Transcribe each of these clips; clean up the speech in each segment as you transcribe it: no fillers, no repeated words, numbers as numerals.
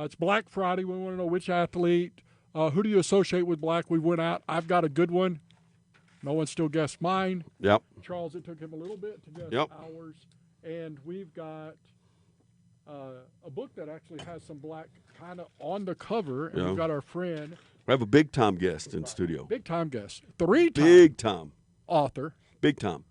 It's Black Friday. We want to know which athlete. Who do you associate with black? We went out. I've got a good one. No one still guessed mine. Yep. Charles, it took him a little bit to guess ours. And we've got a book that actually has some black kind of on the cover. And we've got our friend. We have a big-time guest in studio. Big-time guest. Three-time. Big-time. Author. Big-time.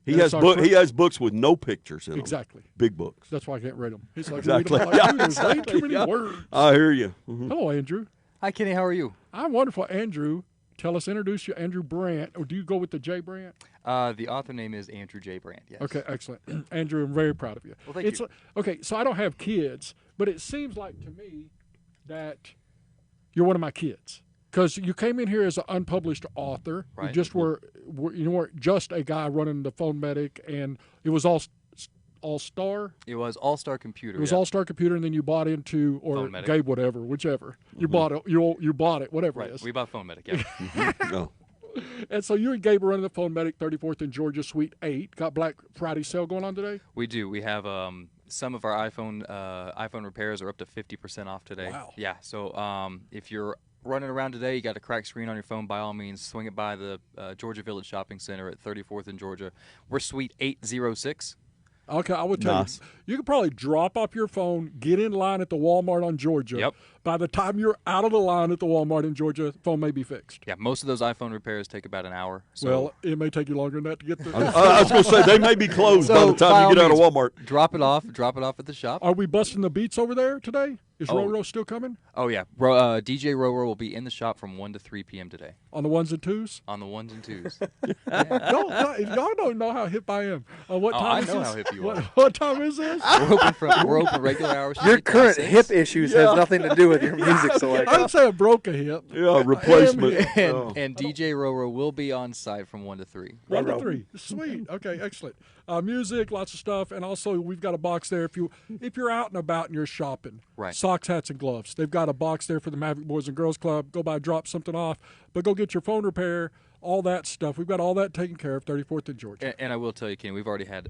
He has books with no pictures in them. Exactly. Big books. That's why I can't read them. He's like, Exactly. There's way too many words. I hear you. Mm-hmm. Hello, Andrew. Hi, Kenny. How are you? I'm wonderful. Andrew, introduce you, Andrew Brandt. Or do you go with the J. Brandt? The author name is Andrew J. Brandt, yes. Okay, excellent. Andrew, I'm very proud of you. Well, thank you. Okay, so I don't have kids, but it seems like to me that you're one of my kids. Because you came in here as an unpublished author. Right. You just you weren't just a guy running the phone medic, and it was All-Star? It was All-Star Computer. It was All-Star Computer, and then you bought into, or Gabe, whatever, whichever. You bought it, you bought it, whatever it is. We bought Phone Medic, yeah. No. And so you and Gabe are running the phone medic, 34th and Georgia, Suite 8. Got Black Friday sale going on today? We do. We have some of our iPhone repairs are up to 50% off today. Wow. Yeah, so if you're running around today, you got a cracked screen on your phone, by all means, swing it by the Georgia Village Shopping Center at 34th and Georgia. We're Suite 806. Okay, I would tell you could probably drop off your phone, get in line at the Walmart on Georgia. Yep. By the time you're out of the line at the Walmart in Georgia, phone may be fixed. Yeah, most of those iPhone repairs take about an hour. So. Well, it may take you longer than that to get there. I was going to say, they may be closed by the time you get out of Walmart. Drop it off at the shop. Are we busting the beats over there today? Is Roro still coming? Oh, yeah. DJ Roro will be in the shop from 1 to 3 p.m. today. On the ones and twos? On the ones and twos. Y'all don't know how hip I am. What time I is know this? how hip you are. What time is this? We're open regular hours. Your current hip issues has nothing to do with your music selection. I would say I broke a hip. Yeah, replacement. And DJ Roro will be on site from 1 to 3. 1 to 3. Sweet. Okay, excellent. Music, lots of stuff, and also we've got a box there if you're out and about and you're shopping. Right. Socks, hats, and gloves. They've got a box there for the Maverick Boys and Girls Club. Go by, drop something off, but go get your phone repair. All that stuff. We've got all that taken care of, 34th and Georgia. And I will tell you, Kenny, we've already had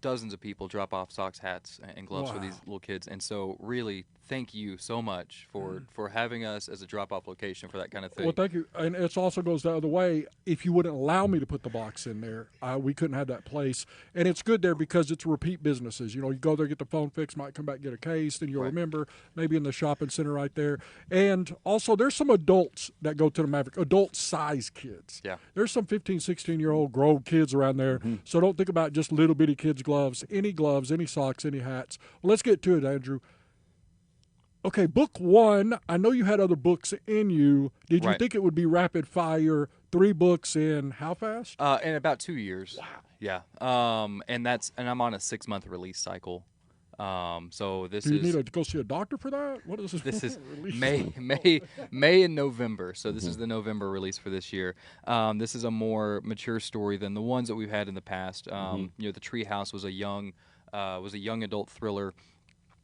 dozens of people drop off socks, hats, and gloves for these little kids. And so really, thank you so much for having us as a drop-off location for that kind of thing. Well, thank you. And it also goes the other way. If you wouldn't allow me to put the box in there, we couldn't have that place. And it's good there because it's repeat businesses. You know, you go there, get the phone fixed, might come back, get a case, then you'll remember, maybe in the shopping center right there. And also, there's some adults that go to the Maverick, adult-size kids. Yeah. There's some 15, 16-year-old grown kids around there. So don't think about just little bitty kids' gloves, any socks, any hats. Well, let's get to it, Andrew. Okay, book one. I know you had other books in you. Did you think it would be rapid fire? 3 books in how fast? In about 2 years. Wow. Yeah. And I'm on a 6-month release cycle. So this Do you need to go see a doctor for that? What is this? This is May and November. So this is the November release for this year. This is a more mature story than the ones that we've had in the past. You know, The Treehouse was a young adult thriller,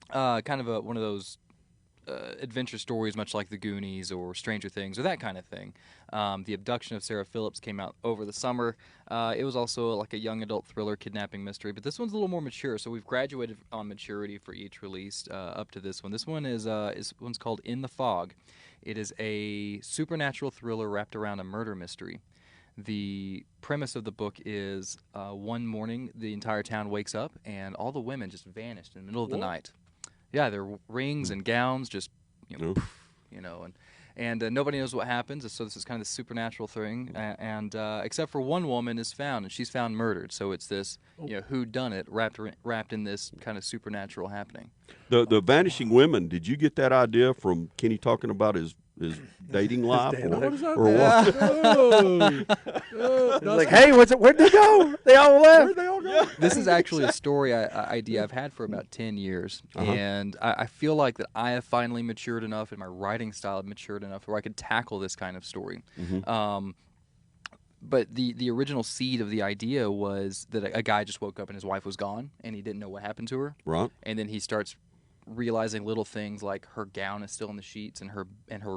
kind of one of those adventure stories, much like The Goonies or Stranger Things or that kind of thing. The Abduction of Sarah Phillips came out over the summer. It was also like a young adult thriller kidnapping mystery, but this one's a little more mature, so we've graduated on maturity for each release up to this one. This one is one's called In the Fog. It is a supernatural thriller wrapped around a murder mystery. The premise of the book is one morning the entire town wakes up and all the women just vanished in the middle of the night. Yeah, their rings and gowns just, poof, and nobody knows what happens. So this is kind of the supernatural thing, and except for one woman is found, and she's found murdered. So it's this, whodunit wrapped in this kind of supernatural happening. The Vanishing Women. Did you get that idea from Kenny talking about his dating life, like, hey, where'd they go? They all left. Where'd they all go? This is actually a story idea I've had for about 10 years, and I feel like that I have finally matured enough, and my writing style have matured enough where I could tackle this kind of story. But the original seed of the idea was that a guy just woke up and his wife was gone, and he didn't know what happened to her. Right. And then he starts realizing little things like her gown is still in the sheets and her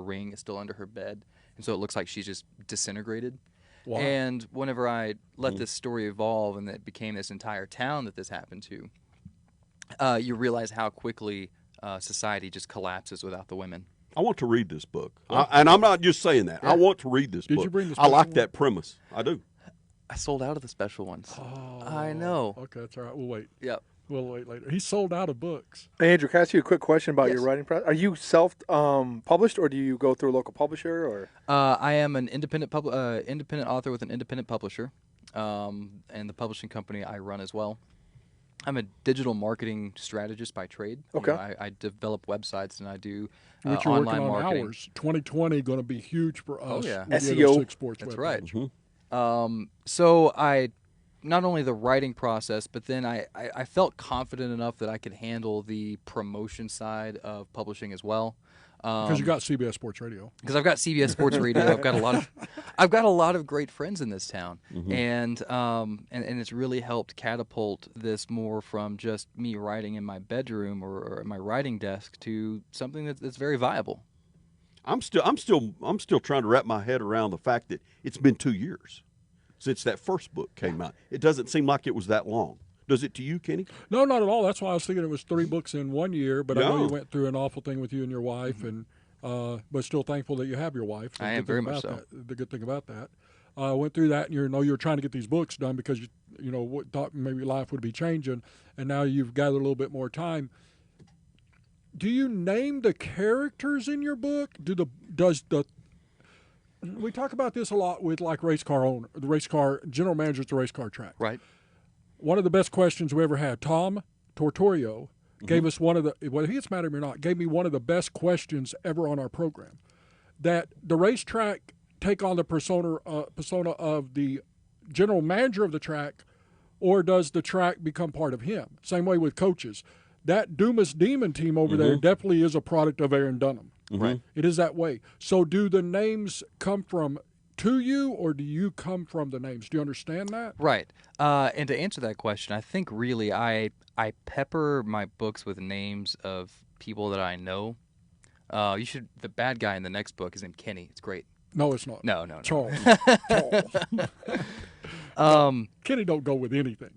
ring is still under her bed, and so it looks like she's just disintegrated. Wow. And whenever I let this story evolve and it became this entire town that this happened to, you realize how quickly society just collapses without the women. I want to read this book, and I'm not just saying that. I want to read this book. Did you bring the I like special that premise. I do. I sold out of the special ones. Oh, I know. Okay, that's all right. We'll wait. Yep. We'll wait later. He sold out of books. Hey, Andrew, can I ask you a quick question about Yes. your writing process? Are you self-published, or do you go through a local publisher? Or I am an independent author with an independent publisher, and the publishing company I run as well. I'm a digital marketing strategist by trade. Okay. I develop websites and I do Which you're online working on marketing. hours. 2020 going to be huge for us. yeah. with the SEO. other 6 sports That's websites. right. So I, not only the writing process, but then I felt confident enough that I could handle the promotion side of publishing as well. Because you got CBS Sports Radio. Because I've got CBS Sports Radio, I've got a lot of great friends in this town, and it's really helped catapult this more from just me writing in my bedroom or at my writing desk to something that's very viable. I'm still trying to wrap my head around the fact that it's been 2 years since that first book came out. It doesn't seem like it was that long. Does it to you, Kenny? No, not at all. That's why I was thinking it was 3 books in 1 year. But I know Yeah. you went through an awful thing with you and your wife, and but still thankful that you have your wife. I am very much so. The good thing about that, went through that, and you're trying to get these books done because you know what thought maybe life would be changing, and now you've gathered a little bit more time. Do you name the characters in your book? We talk about this a lot with like the race car general managers at the race car track. Right. One of the best questions we ever had, Tom Tortorio, gave us one of the, whether he's mad at me or not, gave me one of the best questions ever on our program. That the racetrack take on the persona of the general manager of the track, or does the track become part of him? Same way with coaches. That Dumas Demon team over there definitely is a product of Aaron Dunham. Right. It is that way. So do the names come from to you, or do you come from the names? Do you understand that? Right. And to answer that question, I think really I pepper my books with names of people that I know. The bad guy in the next book is named Kenny. It's great. No, it's not. No. Charles. Kenny don't go with anything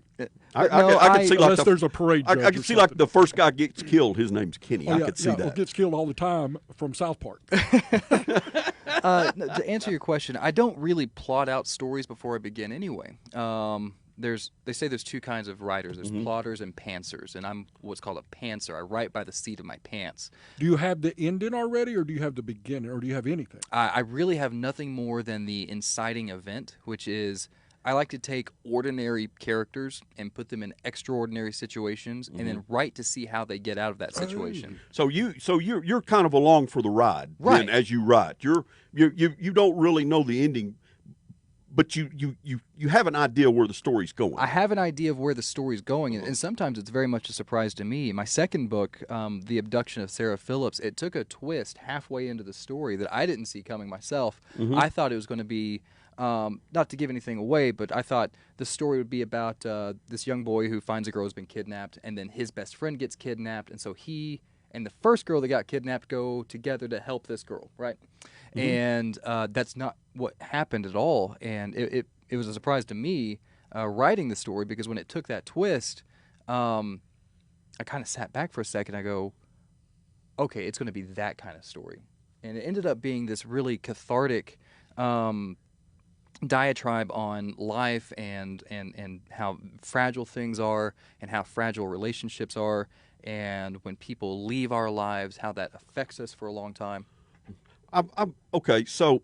I can see like unless there's a parade. I judge can or see like something. the first guy gets killed. His name's Kenny. Oh, I yeah, could see Well, that. gets killed all the time from South Park. To answer your question, I don't really plot out stories before I begin anyway. They say there's 2 kinds of writers. There's plotters and pantsers, and I'm what's called a pantser. I write by the seat of my pants. Do you have the ending already, or do you have the beginning, or do you have anything? I really have nothing more than the inciting event, which is I like to take ordinary characters and put them in extraordinary situations, and then write to see how they get out of that situation. So you're kind of along for the ride, Right. then, as you write. You don't really know the ending, but you have an idea where the story's going. I have an idea of where the story's going, and sometimes it's very much a surprise to me. My second book, The Abduction of Sarah Phillips, it took a twist halfway into the story that I didn't see coming myself. I thought it was going to be, not to give anything away, but I thought the story would be about this young boy who finds a girl who's been kidnapped, and then his best friend gets kidnapped, and so he and the first girl that got kidnapped go together to help this girl, right? And that's not what happened at all, and it was a surprise to me writing the story, because when it took that twist, I kind of sat back for a second. I go, okay, it's going to be that kind of story, and it ended up being this really cathartic diatribe on life and how fragile things are and how fragile relationships are, and when people leave our lives, how that affects us for a long time. Okay, so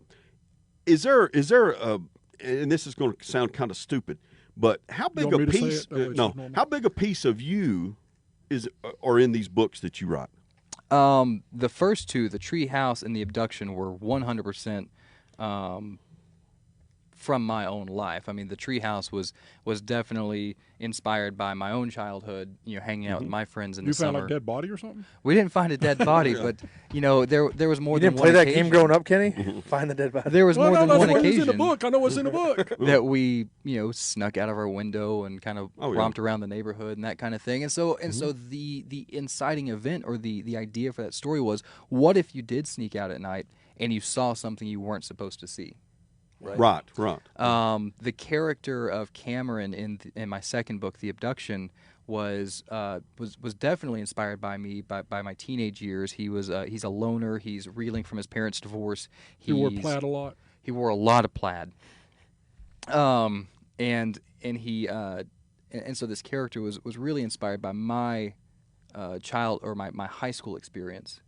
is there a, and this is going to sound kind of stupid, but how big want a me to say piece? it? No, it's No, just normal. how big a piece of you are in these books that you write? The first 2, The Tree House and The Abduction, were 100% from my own life. I mean, The Tree House was definitely inspired by my own childhood, hanging out with my friends in You the found summer. like dead body or something? We didn't find a dead body, but there was more you than didn't one play that occasion. game growing up, Kenny? Find the dead body. There was more than that's one what was in the occasion book. I know what's in the book. that we snuck out of our window and kind of Oh, yeah. romped around the neighborhood and that kind of thing. And so the inciting event, or the idea for that story was, what if you did sneak out at night and you saw something you weren't supposed to see? Right. The character of Cameron in my second book, The Abduction, was definitely inspired by me by my teenage years. He's a loner. He's reeling from his parents' divorce. He wore plaid a lot. He wore a lot of plaid. And he and so this character was really inspired by my my high school experience,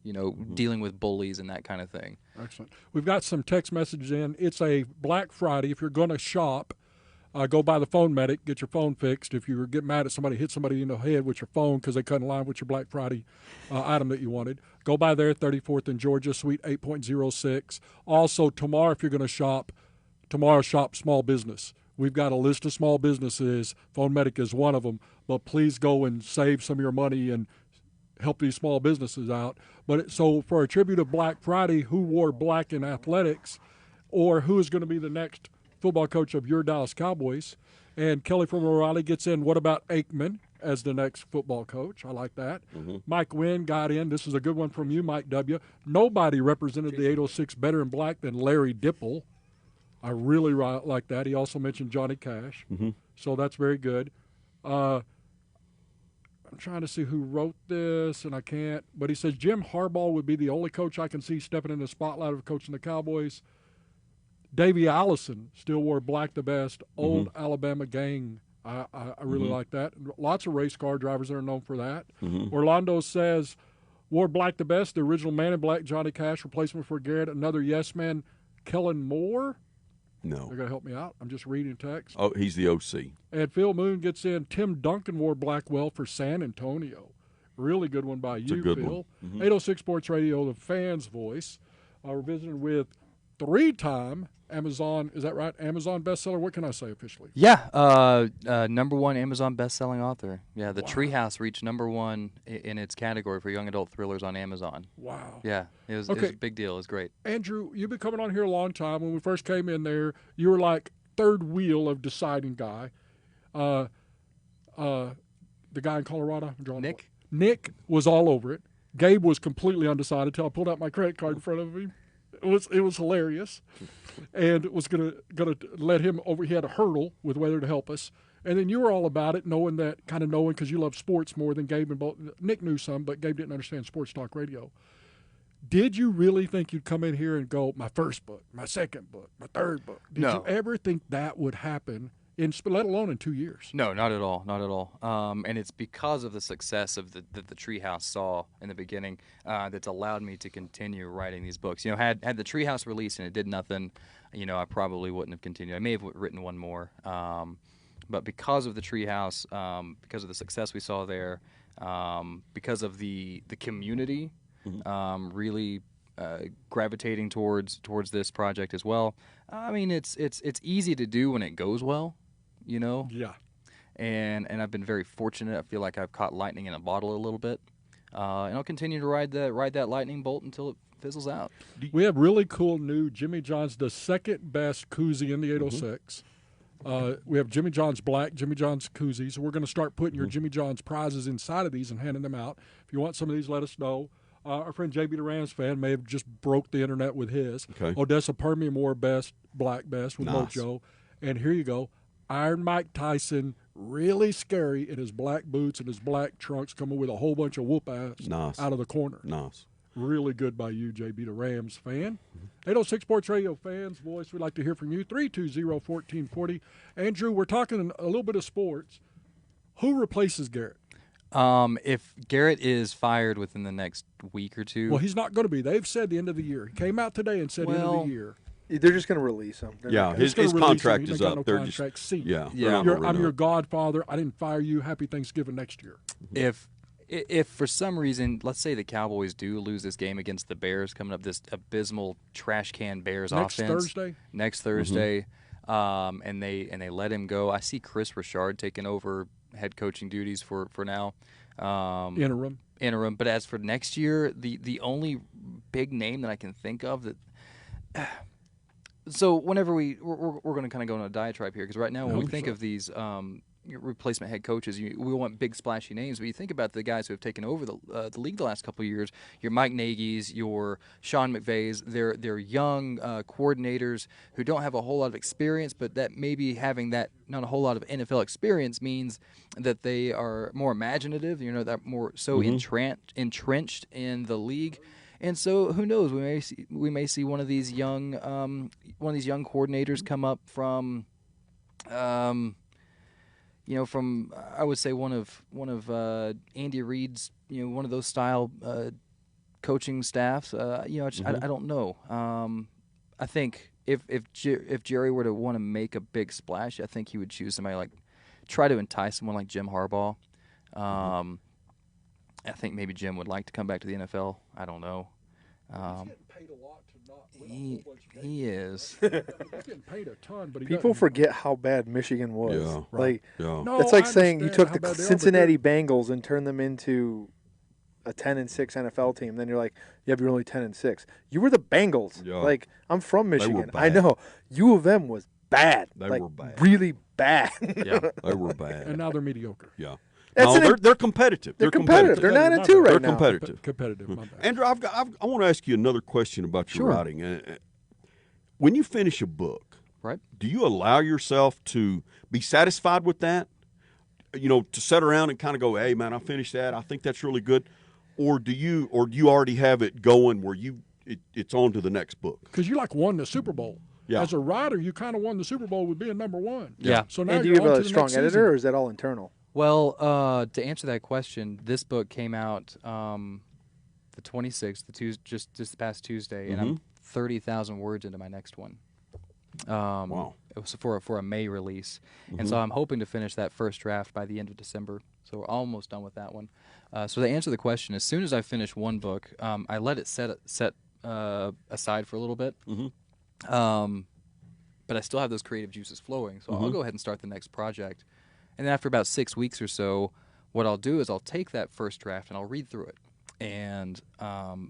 dealing with bullies and that kind of thing. Excellent. We've got some text messages in. It's a Black Friday. If you're going to shop, go by the phone medic, get your phone fixed. If you get mad at somebody, hit somebody in the head with your phone because they couldn't align with your Black Friday item that you wanted, go by there, 34th in Georgia, Suite 8.06. Also, tomorrow, if you're going to shop, tomorrow shop small business. We've got a list of small businesses. Phone Medic is one of them. But please go and save some of your money and help these small businesses out. So for a tribute of Black Friday, who wore black in athletics, or who is going to be the next football coach of your Dallas Cowboys? And Kelly from O'Reilly gets in, what about Aikman as the next football coach? I like that. Mike Wynn got in. This is a good one from you, Mike W. Nobody represented the 806 better in black than Larry Dipple. I really like that. He also mentioned Johnny Cash. So that's very good. I'm trying to see who wrote this, and I can't. But he says Jim Harbaugh would be the only coach I can see stepping in the spotlight of coaching the Cowboys. Davey Allison still wore black the best. Old Alabama gang. I really like that. Lots of race car drivers that are known for that. Orlando says wore black the best. The original Man in Black, Johnny Cash, replacement for Garrett. Another yes man, Kellen Moore. No. They're going to help me out. I'm just reading text. Oh, he's the OC. And Phil Moon gets in. Tim Duncan wore Blackwell for San Antonio. Really good one by you, good Phil. one. 806 Sports Radio, the fans' voice. We're visiting with three-time Amazon, is that right? Amazon bestseller? What can I say officially? Yeah, #1 Amazon best-selling author. Yeah, The Treehouse reached #1 in its category for young adult thrillers on Amazon. Wow. Yeah, it was a big deal. It was great. Andrew, you've been coming on here a long time. When we first came in there, you were like third wheel of deciding guy. The guy in Colorado, Nick? Nick was all over it. Gabe was completely undecided until I pulled out my credit card in front of him. It was hilarious, and was gonna let him over. He had a hurdle with whether to help us, and then you were all about it, knowing because you love sports more than Gabe and both. Nick knew some, but Gabe didn't understand sports talk radio. Did you really think you'd come in here and go, my first book, my second book, my third book? Did you ever think that would happen? Let alone in 2 years. No, not at all, not at all. And it's because of the success of the Treehouse saw in the beginning that's allowed me to continue writing these books. Had the Treehouse released and it did nothing, I probably wouldn't have continued. I may have written one more, but because of the Treehouse, because of the success we saw there, because of the community really gravitating towards this project as well. I mean, it's easy to do when it goes well. Yeah. And I've been very fortunate. I feel like I've caught lightning in a bottle a little bit, and I'll continue to ride that lightning bolt until it fizzles out. We have really cool new Jimmy John's, the second best koozie in the 806. We have Jimmy John's Black, Jimmy John's koozies. We're going to start putting your Jimmy John's prizes inside of these and handing them out. If you want some of these, let us know. Our friend JB the Rams fan may have just broke the internet with his. Okay. Odessa Permian Moore best, Black best with Mojo. And here you go. Iron Mike Tyson, really scary in his black boots and his black trunks, coming with a whole bunch of whoop ass out of the corner. Nice. Really good by you, JB the Rams fan. 806 Sports Radio fans voice. We'd like to hear from you. 320-1440. Andrew, we're talking a little bit of sports. Who replaces Garrett? If Garrett is fired within the next week or two. Well, he's not going to be. They've said the end of the year. He came out today and said end of the year. They're just going to release him. His contract is up. They're just I'm your godfather. I didn't fire you. Happy Thanksgiving next year. If for some reason, let's say the Cowboys do lose this game against the Bears, coming up this abysmal trash can Bears offense next Thursday, and they let him go. I see Chris Richard taking over head coaching duties for now. Interim. But as for next year, the only big name that I can think of that. So whenever we're going to kind of go on a diatribe here, because right now when we think of these replacement head coaches. We want big splashy names, but you think about the guys who have taken over the league the last couple of years. Your Mike Nagy's, your Sean McVay's. They're young coordinators who don't have a whole lot of experience, but that maybe having that not a whole lot of NFL experience means that they are more imaginative. You know, that more so entrenched in the league. And so, who knows? We may see one of these young coordinators come up from, from I would say one of Andy Reid's, one of those style coaching staffs. I don't know. I think if Jerry were to want to make a big splash, I think he would choose somebody try to entice someone like Jim Harbaugh. I think maybe Jim would like to come back to the NFL. I don't know. He's getting paid a lot to not win a whole bunch of games. He is. He's getting paid a ton, but People forget how bad Michigan was. Yeah. Right. Yeah. It's like I saying you understand took how the bad they are, but Cincinnati Bengals and turned them into a 10-6 NFL team. Then you're like, yeah, but you're only 10-6. You were the Bengals. Yeah. I'm from They were Michigan. I bad. know. U of M was bad. They were bad. Really bad. Yeah. They were bad. and now they're mediocre. Yeah. That's No, an- they're competitive. They're competitive. They're 9-2 They're right They're now. competitive. Competitive. My bad. Andrew, I want to ask you another question about your Sure. writing. When you finish a book, Right. do you allow yourself to be satisfied with that? To sit around and kind of go, "Hey, man, I finished that. I think that's really good," or do you already have it going where it's on to the next book? Because you won the Super Bowl. Yeah. As a writer, you kind of won the Super Bowl with being number one. Yeah. So now And do you're you have on a to the strong next editor, season. or is that all internal? Well, to answer that question, this book came out the 26th, just the past Tuesday, and I'm 30,000 words into my next one. Wow. It was for a May release, and so I'm hoping to finish that first draft by the end of December. So we're almost done with that one. So to answer the question, as soon as I finish one book, I let it set aside for a little bit. But I still have those creative juices flowing, so I'll go ahead and start the next project. And then after about 6 weeks or so, what I'll do is I'll take that first draft and I'll read through it and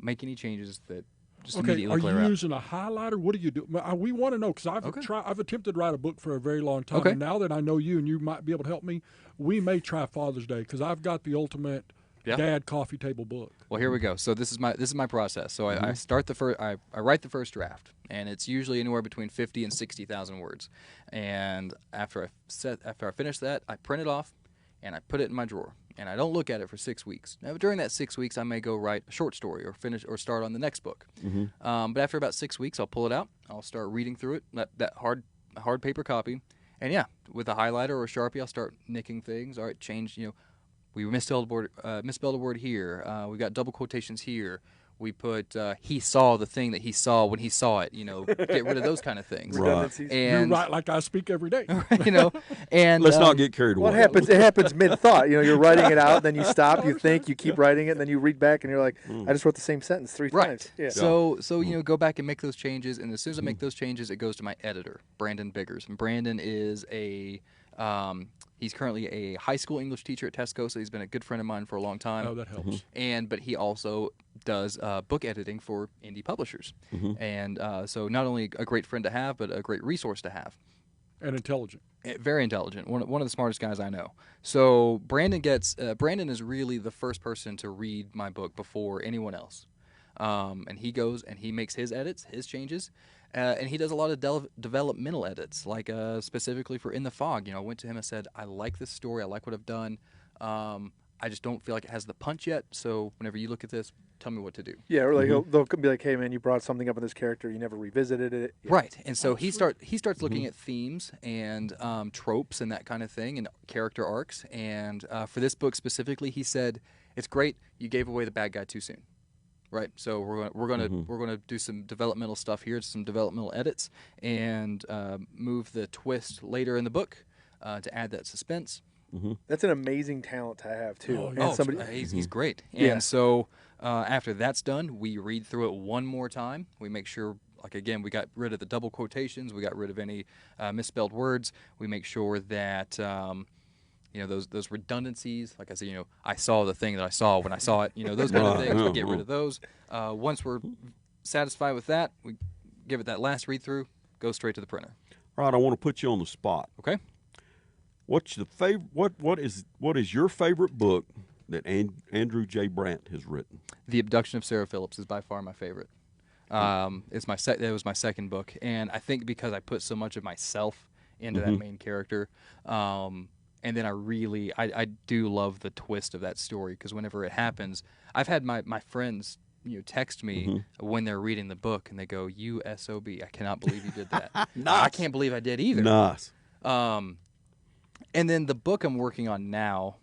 make any changes that just Okay, immediately are clear you out. using a highlighter? What do you do? We want to know because I've attempted to write a book for a very long time. Okay. And now that I know you and you might be able to help me, we may try Father's Day because I've got the ultimate dad coffee table book. Well, here we go. So this is my process. So I start I write the first draft, and it's usually anywhere between 50 and 60,000 words. And after I finish that, I print it off, and I put it in my drawer, and I don't look at it for 6 weeks. Now, during that 6 weeks, I may go write a short story or start on the next book. But after about 6 weeks, I'll pull it out. I'll start reading through it, that hard paper copy, and with a highlighter or a Sharpie, I'll start nicking things. All right, change. We misspelled a word here. We got double quotations here. We put he saw the thing that he saw when he saw it. Get rid of those kind of things. Redundancies. You're And right, like I speak every day. and Let's not get carried away. What happens? It happens mid-thought. You're writing it out, then you stop, you think, you keep writing it, and then you read back, and you're like, I just wrote the same sentence 3 Right. times. Yeah. So go back and make those changes, and as soon as I make those changes, it goes to my editor, Brandon Biggers. And Brandon is he's currently a high school English teacher at Tesco, so he's been a good friend of mine for a long time. Oh, that helps. But he also does book editing for indie publishers, and so not only a great friend to have, but a great resource to have. And intelligent. Very intelligent. One of the smartest guys I know. So Brandon is really the first person to read my book before anyone else. And he goes and he makes his edits, his changes, and he does a lot of developmental edits, like specifically for In the Fog. I went to him and said, I like this story. I like what I've done. I just don't feel like it has the punch yet. So whenever you look at this, tell me what to do. Yeah, or they'll be like, hey, man, you brought something up in this character. You never revisited it. Yeah. Right. And so he starts looking at themes and tropes and that kind of thing and character arcs. And for this book specifically, he said, it's great. You gave away the bad guy too soon. Right, so we're gonna do some developmental stuff here, some developmental edits, and move the twist later in the book to add that suspense. That's an amazing talent to have, too. Oh, And He's great. Yeah. And so after that's done, we read through it one more time. We make sure, again, we got rid of the double quotations, we got rid of any misspelled words. We make sure that those redundancies, like I said, I saw the thing that I saw when I saw it, those kind of things, we get rid of those. Once we're satisfied with that, we give it that last read through, go straight to the printer. All right, I want to put you on the spot. Okay? What's the what is your favorite book that Andrew J. Brandt has written? The Abduction of Sarah Phillips is by far my favorite. It was my second book, and I think because I put so much of myself into that main character, and then I do love the twist of that story, because whenever it happens, I've had my friends text me when they're reading the book, and they go, "You SOB, I cannot believe you did that." Nice. I can't believe I did either. Nice. And then the book I'm working on now,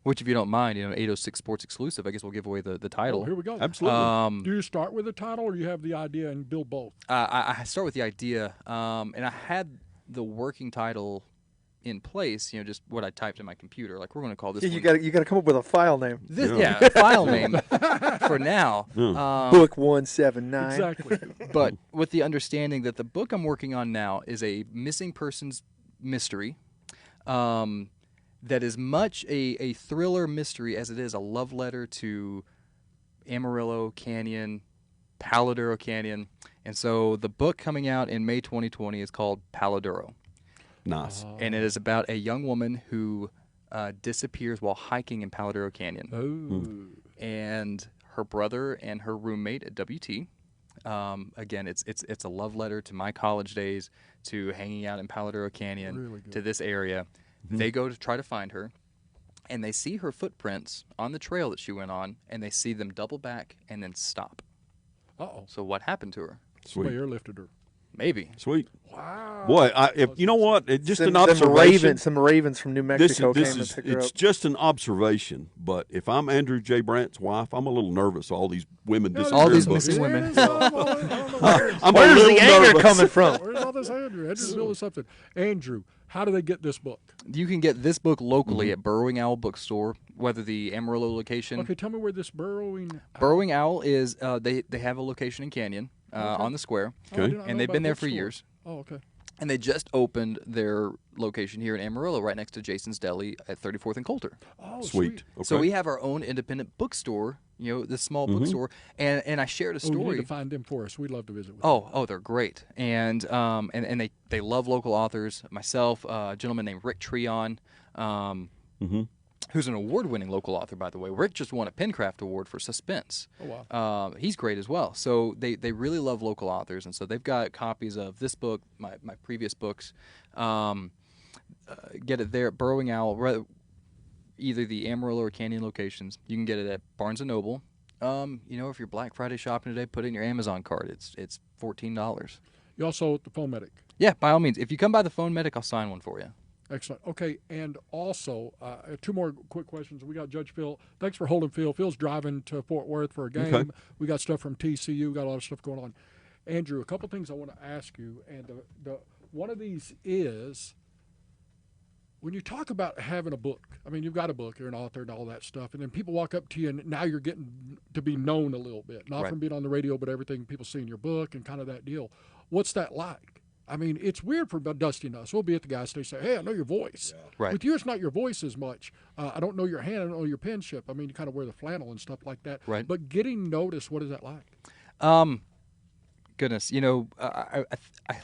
which, if you don't mind, 806 Sports exclusive, I guess we'll give away the title. Oh, here we go. Absolutely. Do you start with the title, or you have the idea and build both? I start with the idea, and I had the working title in place, just what I typed in my computer. Like, we're going to call this Yeah, one. you got to come up with a file name. A file name for now. Book 179. Exactly. But with the understanding that the book I'm working on now is a missing persons mystery, that is much a thriller mystery as it is a love letter to Amarillo Canyon, Paladuro Canyon. And so the book coming out in May 2020 is called Paladuro. Nice. And it is about a young woman who disappears while hiking in Paladuro Canyon. Oh. And her brother and her roommate at WT. Again, it's a love letter to my college days, to hanging out in Paladuro Canyon, Really good. to this area. They go to try to find her, and they see her footprints on the trail that she went on, and they see them double back and then stop. Uh-oh. So what happened to her? Somebody airlifted her. Maybe. Sweet. Wow. Boy, if you know what, just an Some observation. Some ravens from New Mexico came and picked her it's up. just an observation. But if I'm Andrew J. Brandt's wife, I'm a little nervous. All these women disappearing. All these books. missing women. I don't know where- I'm a Where's little the anger nervous. coming from? Where's all this Andrew? Andrew's building something. Andrew, how do they get this book? You can get this book locally at Burrowing Owl Bookstore, whether the Amarillo location. Okay, tell me where this burrowing. Burrowing Owl is they have a location in Canyon on the square, Oh, I did not know and they've about been there for bookstore. years. Oh, okay. And they just opened their location here in Amarillo, right next to Jason's Deli at 34th and Coulter. Oh, Sweet. Okay. So we have our own independent bookstore, this small bookstore. And I shared a Oh, you need story. to find them for us. We'd love to visit with them. Oh, they're great, and they love local authors. Myself, a gentleman named Rick Treon, who's an award-winning local author, by the way. Rick just won a Pencraft Award for suspense. Oh, wow. He's great as well. So they really love local authors, and so they've got copies of this book, my previous books. Get it there at Burrowing Owl, either the Amarillo or Canyon locations. You can get it at Barnes & Noble. If you're Black Friday shopping today, put it in your Amazon cart. It's $14. You also at the Phone Medic. Yeah, by all means. If you come by the Phone Medic, I'll sign one for you. Excellent. Okay, and also, two more quick questions. We got Judge Phil. Thanks for holding Phil. Phil's driving to Fort Worth for a game. Okay. We got stuff from TCU. Got a lot of stuff going on. Andrew, a couple things I want to ask you, and the one of these is when you talk about having a book. I mean, you've got a book, you're an author, and all that stuff, and then people walk up to you, and now you're getting to be known a little bit, not Right. from being on the radio, but everything people see in your book and kind of that deal. What's that like? I mean, it's weird for Dusty and us. We'll be at the gas station, say, "Hey, I know your voice." Right. With you, it's not your voice as much. I don't know your hand. I don't know your penmanship. I mean, you kind of wear the flannel and stuff like that. Right. But getting noticed, what is that like? Goodness, I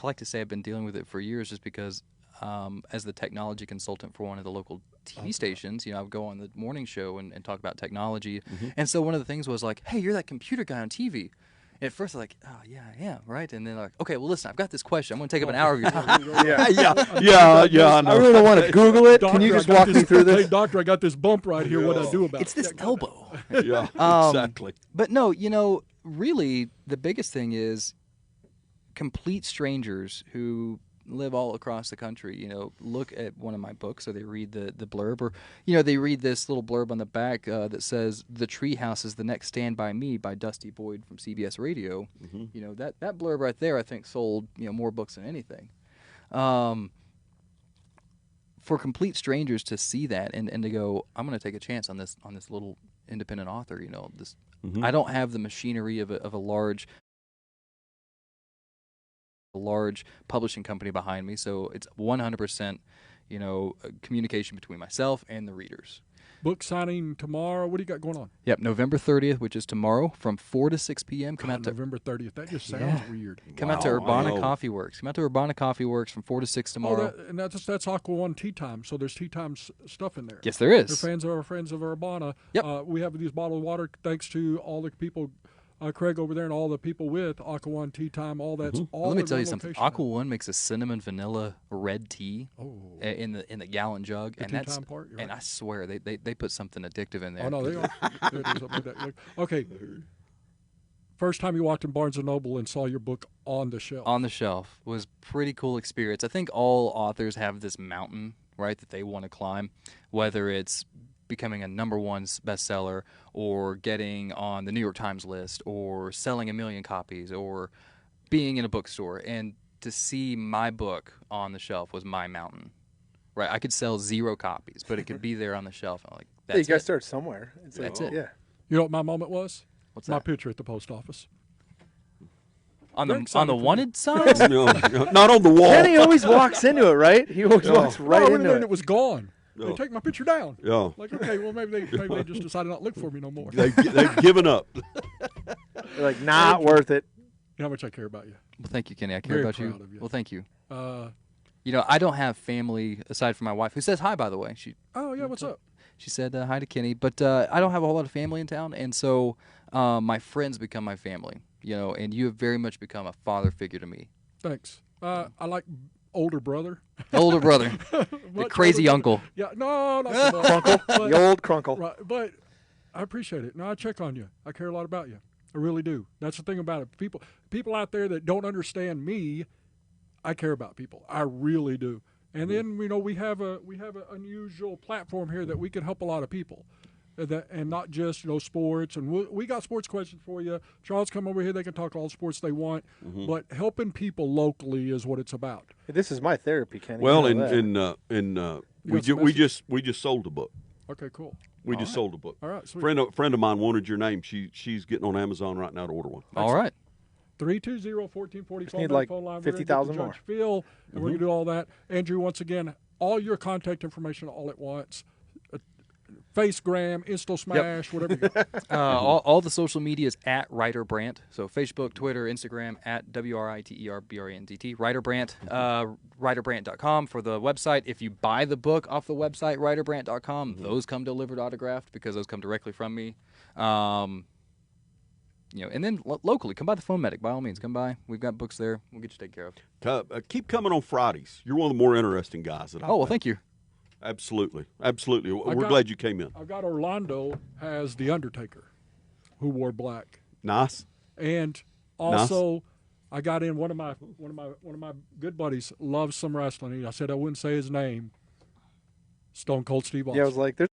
like to say I've been dealing with it for years, just because as the technology consultant for one of the local TV stations, I would go on the morning show and talk about technology. And so one of the things was like, "Hey, you're that computer guy on TV." And at first, I'm like, "Oh, yeah, I am," right? And then like, "Okay, well, listen, I've got this question. I'm going to take up an hour of your time." Yeah. I know. I really don't want to Google it. Can you Doctor, just I got walk me through Hey, this? doctor, I got this bump right here. What do I do about it? It's this elbow. Yeah, exactly. But no, really, the biggest thing is complete strangers who live all across the country, look at one of my books, or they read the blurb, or, they read this little blurb on the back that says, "The Treehouse is the next Stand By Me" by Dusty Boyd from CBS Radio. That blurb right there, I think, sold, more books than anything. For complete strangers to see that and to go, "I'm going to take a chance on this little independent author," this. I don't have the machinery of a large publishing company behind me, so it's 100% communication between myself and the readers. book signing tomorrow. What do you got going on? Yep, November 30th, which is tomorrow, from 4 to 6 p.m. Come out to November 30th. That just sounds Yeah. weird. Come out to Wow, I Urbana know. Coffee Works. Come out to Urbana Coffee Works from 4 to 6 tomorrow. And that's Aqua One Tea Time. So there's tea time stuff in there. Yes, there They're is. fans of our friends of Urbana. Yep. We have these bottled water thanks to all the people, Craig over there, and all the people with Aqua One Tea Time. All that's all. Let me in tell one you something. location Aqua One makes a cinnamon vanilla red tea now. Oh, in the gallon jug, the and tea that's time part. You're and right. I swear they put something addictive in there. Oh no, they are. There it is, up like that. Look. Okay. First time you walked in Barnes and Noble and saw your book on the shelf. On the shelf was pretty cool experience. I think all authors have this mountain, right, that they want to climb, whether it's becoming a #1 bestseller or getting on the New York Times list or selling 1 million copies or being in a bookstore. And to see my book on the shelf was my mountain, right? I could sell 0 copies, but it could be there on the shelf. I'm like, Yeah, you that's got to it. start somewhere. It's That's like, it. Yeah. You know what my moment was? What's My that? picture at the post office. On Very the excited for you. wanted side? No, not on the wall. Kenny always walks into it, right? He always walks No, I right went in into there and it. it was gone. They Oh. take my picture down. Yeah. Like, okay, well maybe they just decided not to look for me no more. You They've given up. They're like, not worth it. know how much I care about you. Well, thank you, Kenny. I care Very about you. proud of you. Well, thank you. Uh, You know, I don't have family aside from my wife, who says hi, by the way. oh yeah, what's up? She said hi to Kenny, but I don't have a whole lot of family in town, and so my friends become my family. You know, and you have very much become a father figure to me. Thanks. I like older brother. Older brother, the Much crazy older uncle. brother. Yeah, no, not so much. Crunkle. But- The old Crunkle. Right, but I appreciate it. No, I check on you. I care a lot about you. I really do. That's the thing about it. People out there that don't understand me, I care about people. I really do. And then we have an unusual platform here that we can help a lot of people, and not just sports. And we got sports questions for you. Charles, come over here. They can talk all the sports they want, but helping people locally is what it's about. Hey, this is my therapy, Kenny. Well, You know that. we got some we just sold a book. Okay, cool. We just sold a book. All right, sweet. Friend of mine wanted your name. She's getting on Amazon right now to order one. All right. 320-1440. Just need like 50,000 more. Phil, and we're going to do all that. Andrew, once again, all your contact information all at once. Facegram, Insta Smash, whatever you got. All the social media is at Writer Brant. So Facebook, Twitter, Instagram at WRITERBRANDT. Writer Brant, writerbrant.com for the website. If you buy the book off the website, writerbrant.com, those come delivered autographed because those come directly from me. And then locally, come by the Phone Medic. By all means, come by. We've got books there. We'll get you taken care of. Keep coming on Fridays. You're one of the more interesting guys that I've Oh, well, met. thank you. Absolutely. We're got- glad you came in. I've got Orlando has The Undertaker, who wore black. Nice. And also, I got in one of my good buddies loves some wrestling. I said I wouldn't say his name. Stone Cold Steve Austin. Yeah, I was like, there's